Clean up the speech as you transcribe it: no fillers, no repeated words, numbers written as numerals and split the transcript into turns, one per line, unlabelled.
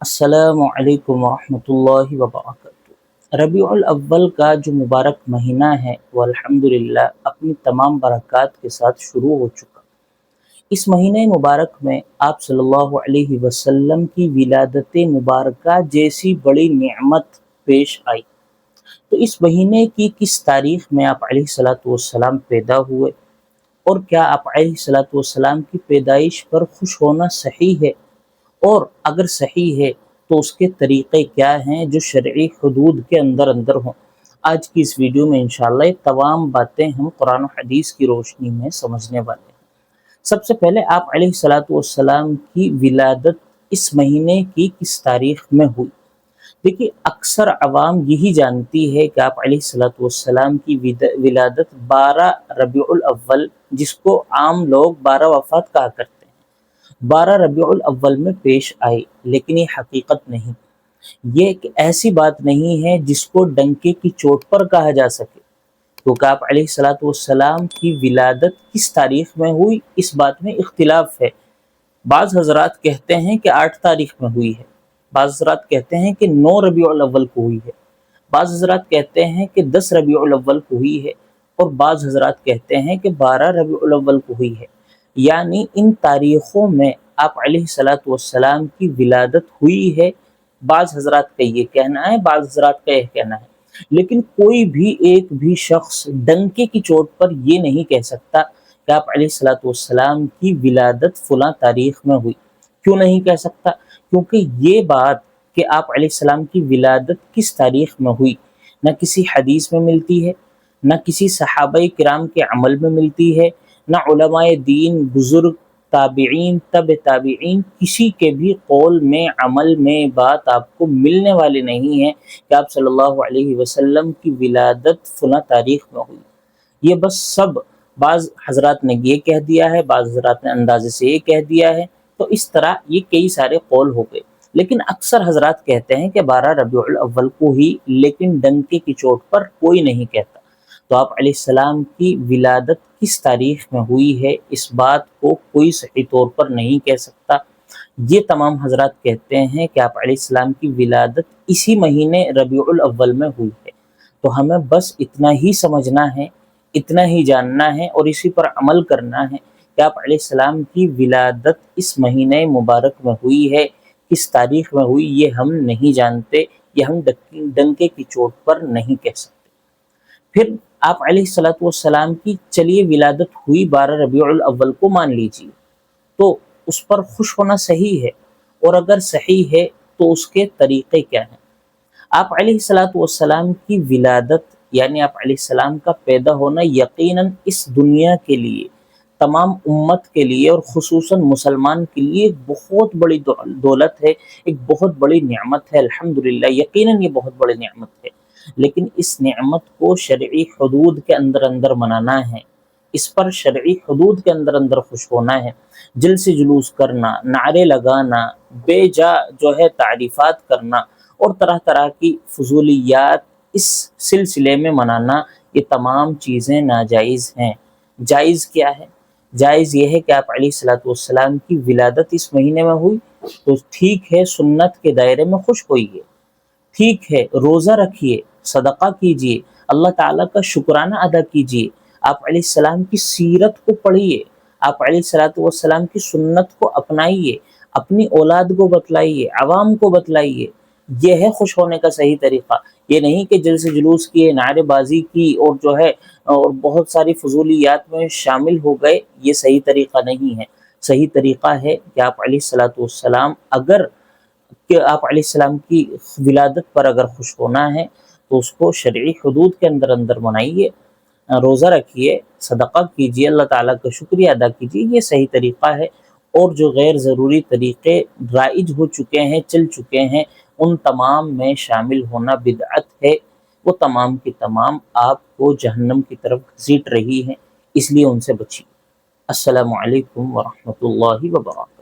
السلام علیکم ورحمۃ اللہ وبرکاتہ۔ ربیع الاول کا جو مبارک مہینہ ہے وہ الحمدللہ اپنی تمام برکات کے ساتھ شروع ہو چکا۔ اس مہینہ مبارک میں آپ صلی اللہ علیہ وسلم کی ولادت مبارکہ جیسی بڑی نعمت پیش آئی۔ تو اس مہینے کی کس تاریخ میں آپ علیہ الصلوۃ والسلام پیدا ہوئے، اور کیا آپ علیہ الصلوۃ والسلام کی پیدائش پر خوش ہونا صحیح ہے، اور اگر صحیح ہے تو اس کے طریقے کیا ہیں جو شرعی حدود کے اندر ہوں۔ آج کی اس ویڈیو میں انشاءاللہ یہ تمام باتیں ہم قرآن و حدیث کی روشنی میں سمجھنے والے ہیں۔ سب سے پہلے آپ علیہ الصلوۃ والسلام کی ولادت اس مہینے کی کس تاریخ میں ہوئی؟ دیکھیے، اکثر عوام یہی جانتی ہے کہ آپ علیہ الصلوۃ والسلام کی ولادت 12 ربیع الاول، جس کو عام لوگ 12 وفات کہا کرتے ہیں، 12 ربیع الاول میں پیش آئی، لیکن یہ حقیقت نہیں۔ یہ ایک ایسی بات نہیں ہے جس کو ڈنکے کی چوٹ پر کہا جا سکے، کیونکہ آپ علیہ الصلوۃ والسلام کی ولادت کس تاریخ میں ہوئی اس بات میں اختلاف ہے۔ بعض حضرات کہتے ہیں کہ 8 تاریخ میں ہوئی ہے، بعض حضرات کہتے ہیں کہ 9 ربیع الاول کو ہوئی ہے، بعض حضرات کہتے ہیں کہ 10 ربیع الاول کو ہوئی ہے، اور بعض حضرات کہتے ہیں کہ 12 ربیع الاول کو ہوئی ہے۔ یعنی ان تاریخوں میں آپ علیہ الصلوۃ والسلام کی ولادت ہوئی ہے۔ بعض حضرات کا یہ کہنا ہے، بعض حضرات کا یہ کہنا ہے، لیکن کوئی بھی ایک بھی شخص ڈنکے کی چوٹ پر یہ نہیں کہہ سکتا کہ آپ علیہ الصلوۃ والسلام کی ولادت فلاں تاریخ میں ہوئی۔ کیوں نہیں کہہ سکتا؟ کیونکہ یہ بات کہ آپ علیہ السلام کی ولادت کس تاریخ میں ہوئی نہ کسی حدیث میں ملتی ہے، نہ کسی صحابہ کرام کے عمل میں ملتی ہے، نہ علماء دین، بزرگ، تابعین، تابعین کسی کے بھی قول میں، عمل میں بات آپ کو ملنے والی نہیں ہے کہ آپ صلی اللہ علیہ وسلم کی ولادت فلاں تاریخ میں ہوئی۔ یہ بس سب بعض حضرات نے یہ کہہ دیا ہے، بعض حضرات نے اندازے سے یہ کہہ دیا ہے، تو اس طرح یہ کئی سارے قول ہو گئے۔ لیکن اکثر حضرات کہتے ہیں کہ 12 ربیع الاول کو ہی، لیکن ڈنکے کی چوٹ پر کوئی نہیں کہتا۔ تو آپ علیہ السلام کی ولادت کس تاریخ میں ہوئی ہے اس بات کو کوئی صحیح طور پر نہیں کہہ سکتا۔ یہ تمام حضرات کہتے ہیں کہ آپ علیہ السلام کی ولادت اسی مہینے ربیع الاول میں ہوئی ہے۔ تو ہمیں بس اتنا ہی سمجھنا ہے، اتنا ہی جاننا ہے، اور اسی پر عمل کرنا ہے کہ آپ علیہ السلام کی ولادت اس مہینے مبارک میں ہوئی ہے۔ کس تاریخ میں ہوئی یہ ہم نہیں جانتے، یہ ہم ڈنکے کی چوٹ پر نہیں کہہ سکتے۔ پھر آپ علیہ الصلوۃ والسلام کی چلیے ولادت ہوئی 12 ربیع الاول کو مان لیجیے، تو اس پر خوش ہونا صحیح ہے، اور اگر صحیح ہے تو اس کے طریقے کیا ہیں؟ آپ علیہ الصلوۃ والسلام کی ولادت یعنی آپ علیہ السلام کا پیدا ہونا یقیناً اس دنیا کے لیے، تمام امت کے لیے، اور خصوصاً مسلمان کے لیے ایک بہت بڑی دولت ہے، ایک بہت بڑی نعمت ہے۔ الحمدللہ، یقیناً یہ بہت بڑی نعمت ہے، لیکن اس نعمت کو شرعی حدود کے اندر منانا ہے، اس پر شرعی حدود کے اندر خوش ہونا ہے۔ جلسے جلوس کرنا، نعرے لگانا، بے جا جو ہے تعریفات کرنا، اور طرح طرح کی فضولیات اس سلسلے میں منانا، یہ تمام چیزیں ناجائز ہیں۔ جائز کیا ہے؟ جائز یہ ہے کہ آپ علیہ الصلوۃ والسلام کی ولادت اس مہینے میں ہوئی تو ٹھیک ہے، سنت کے دائرے میں خوش ہوئیے، ٹھیک ہے، روزہ رکھیے، صدقہ کیجیے، اللہ تعالیٰ کا شکرانہ ادا کیجیے، آپ علیہ السلام کی سیرت کو پڑھیے، آپ علیہ الصلوۃ والسلام کی سنت کو اپنائیے، اپنی اولاد کو بتلائیے، عوام کو بتلائیے۔ یہ ہے خوش ہونے کا صحیح طریقہ۔ یہ نہیں کہ جلسے جلوس کیے، نعرے بازی کی، اور جو ہے اور بہت ساری فضولیات میں شامل ہو گئے، یہ صحیح طریقہ نہیں ہے۔ صحیح طریقہ ہے کہ آپ علیہ الصلوۃ والسلام کہ آپ علیہ السلام کی ولادت پر اگر خوش ہونا ہے تو اس کو شرعی حدود کے اندر منائیے، روزہ رکھیے، صدقہ کیجیے، اللہ تعالیٰ کا شکریہ ادا کیجیے، یہ صحیح طریقہ ہے۔ اور جو غیر ضروری طریقے رائج ہو چکے ہیں، چل چکے ہیں، ان تمام میں شامل ہونا بدعت ہے، وہ تمام کی تمام آپ کو جہنم کی طرف گھسیٹ رہی ہیں، اس لیے ان سے بچیے۔ السلام علیکم ورحمۃ اللہ وبرکاتہ۔